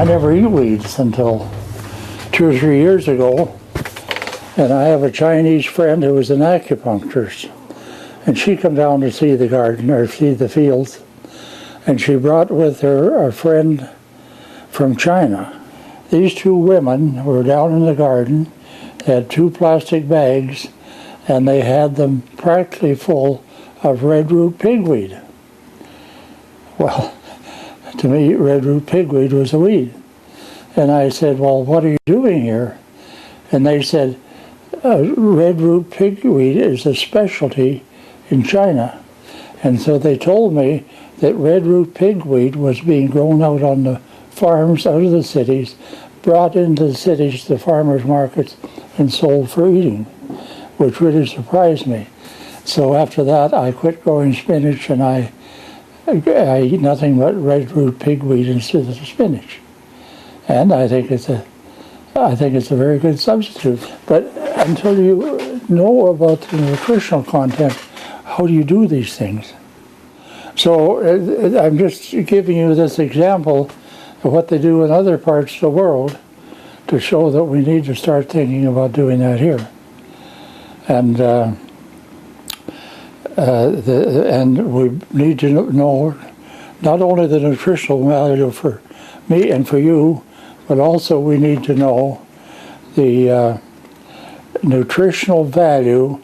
I never eat weeds until 2 or 3 years ago. And I have a Chinese friend who was an acupuncturist. And she come down to see the garden, or see the fields. And she brought with her a friend from China. These two women were down in the garden, had 2 plastic bags, and they had them practically full of red root pigweed. Well, to me, red root pigweed was a weed. And I said, well, what are you doing here? And they said, red root pigweed is a specialty in China. And so they told me that red root pigweed was being grown out on the farms out of the cities, brought into the cities to farmers markets, and sold for eating, which really surprised me. So after that, I quit growing spinach, and I eat nothing but red root pigweed instead of spinach. And I think it's a very good substitute. But until you know about the nutritional content, how do you do these things? So I'm just giving you this example of what they do in other parts of the world to show that we need to start thinking about doing that here. And and we need to know not only the nutritional value for me and for you, but also we need to know the nutritional value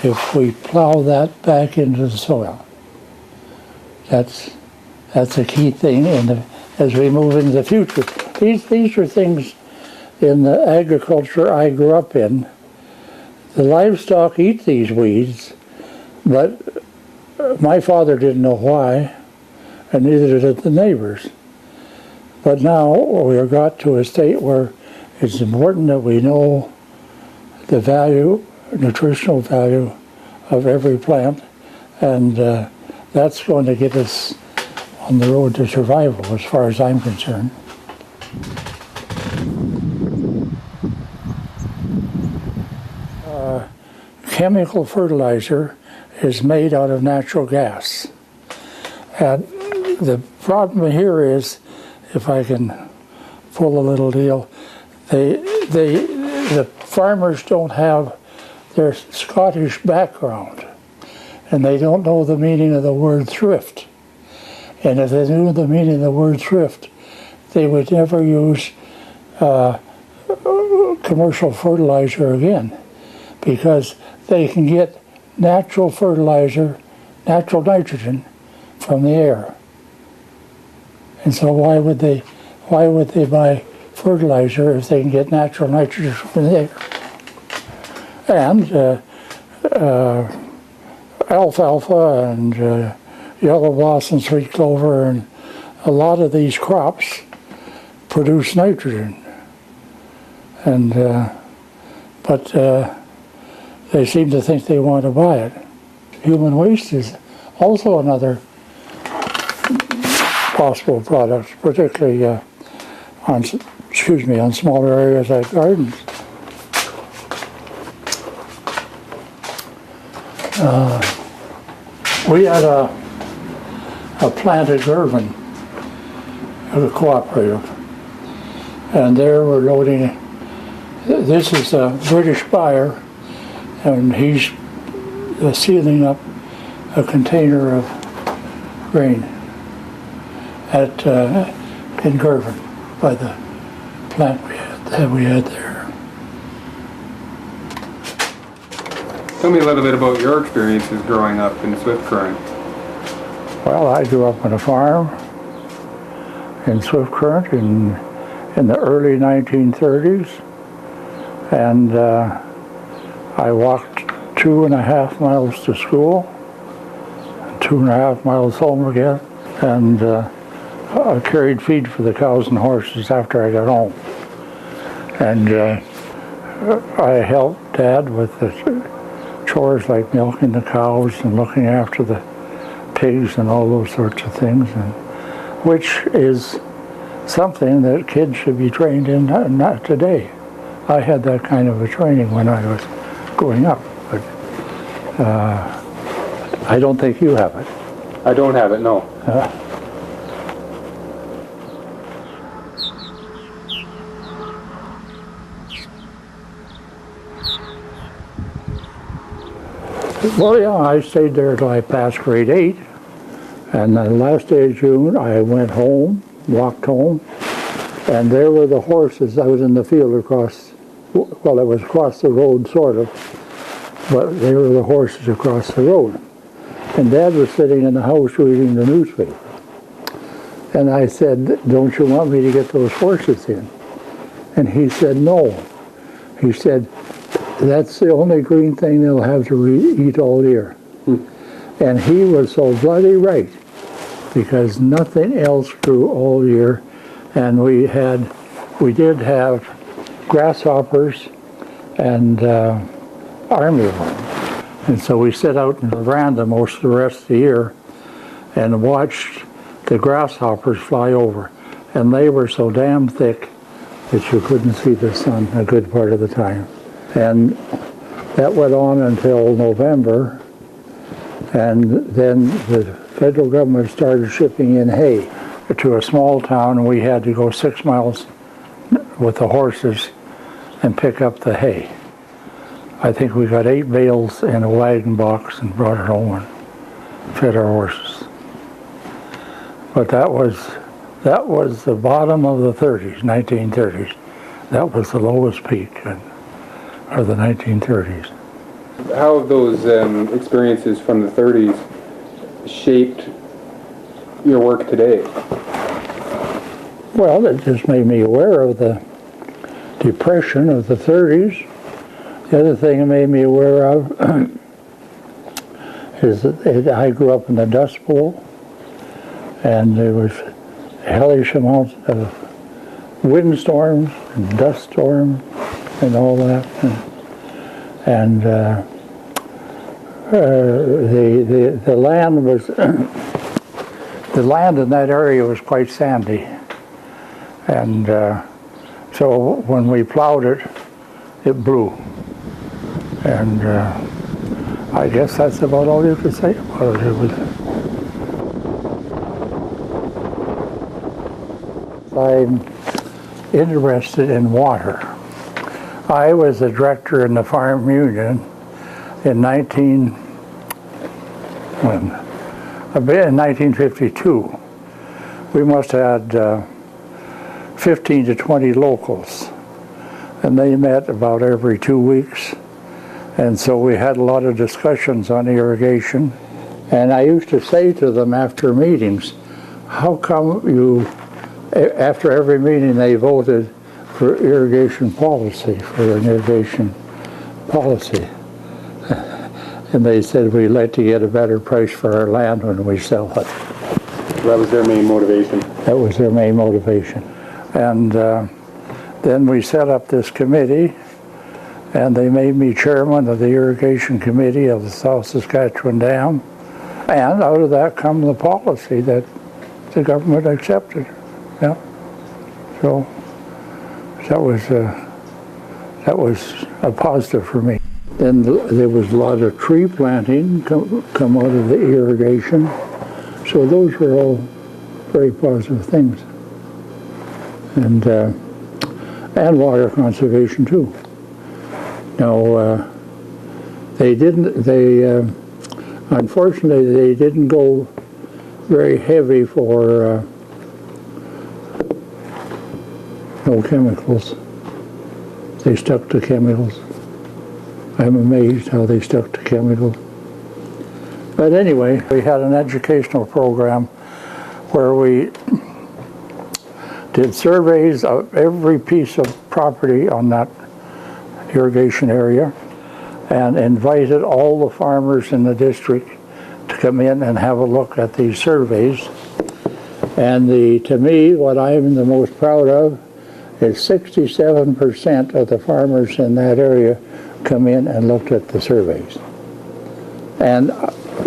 if we plow that back into the soil. That's a key thing as we move into the future. These are things in the agriculture I grew up in. The livestock eat these weeds, but my father didn't know why, and neither did the neighbors. But now we've got to a state where it's important that we know the value, nutritional value of every plant, and that's going to get us on the road to survival as far as I'm concerned. Chemical fertilizer is made out of natural gas. And the problem here is, if I can pull a little deal, the farmers don't have their Scottish background, and they don't know the meaning of the word thrift. And if they knew the meaning of the word thrift, they would never use commercial fertilizer again, because they can get natural fertilizer, natural nitrogen from the air. And so why would they buy fertilizer if they can get natural nitrogen from the air? And alfalfa and yellow blossom sweet clover and a lot of these crops produce nitrogen. And but they seem to think they want to buy it. Human waste is also another possible product, particularly on smaller areas like gardens. We had a plant at Girvan, at a cooperative, and there we're loading. This is a British buyer, and he's sealing up a container of grain in Girvan by the plant we had there. Tell me a little bit about your experiences growing up in Swift Current. Well, I grew up on a farm in Swift Current in the early 1930s, and I walked 2.5 miles to school, 2.5 miles home again, and I carried feed for the cows and horses after I got home. And I helped Dad with the chores like milking the cows and looking after the pigs and all those sorts of things, and which is something that kids should be trained in, not today. I had that kind of a training when I was growing up, but I don't think you have it. I don't have it, no. Well, yeah, I stayed there till I passed grade 8. And the last day of June, I went home, walked home, and there were the horses. I was in the field across, well, it was across the road, sort of, but they were the horses across the road. And Dad was sitting in the house reading the newspaper. And I said, don't you want me to get those horses in? And he said, no. He said, that's the only green thing they'll have to eat all year. And he was so bloody right, because nothing else grew all year. And we did have grasshoppers and armyworm. And so we sat out in the veranda most of the rest of the year and watched the grasshoppers fly over. And they were so damn thick that you couldn't see the sun a good part of the time. And that went on until November. And then the federal government started shipping in hay to a small town, and we had to go 6 miles with the horses and pick up the hay. I think we got 8 bales in a wagon box and brought it home and fed our horses. But that was the bottom of the 30s, 1930s. That was the lowest peak of the 1930s. How have those experiences from the 30s shaped your work today? Well, it just made me aware of the depression of the 30s. The other thing it made me aware of is that I grew up in the Dust Bowl, and there was hellish amounts of windstorms and dust storms and all that. And the land was the land in that area was quite sandy, and so when we plowed it, it blew. And I guess that's about all you could say about it. I'm interested in water. I was a director in the Farm Union in 1952. We must have had 15 to 20 locals, and they met about every 2 weeks. And so we had a lot of discussions on irrigation. And I used to say to them after meetings, how come you, after every meeting they voted for irrigation policy, for an irrigation policy. And they said we'd like to get a better price for our land when we sell it. That was their main motivation. That was their main motivation. And then we set up this committee, and they made me chairman of the irrigation committee of the South Saskatchewan Dam. And out of that come the policy that the government accepted. Yeah. So that was a positive for me. Then there was a lot of tree planting come out of the irrigation. So those were all very positive things. And water conservation too. Now, unfortunately, they didn't go very heavy for no chemicals. They stuck to chemicals. I'm amazed how they stuck to chemicals. But anyway, we had an educational program where we did surveys of every piece of property on that irrigation area and invited all the farmers in the district to come in and have a look at these surveys. And to me, what I'm the most proud of is 67% of the farmers in that area come in and looked at the surveys. And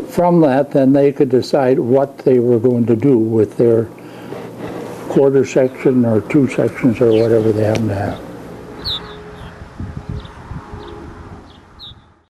from that, then they could decide what they were going to do with their quarter section or 2 sections or whatever they happen to have.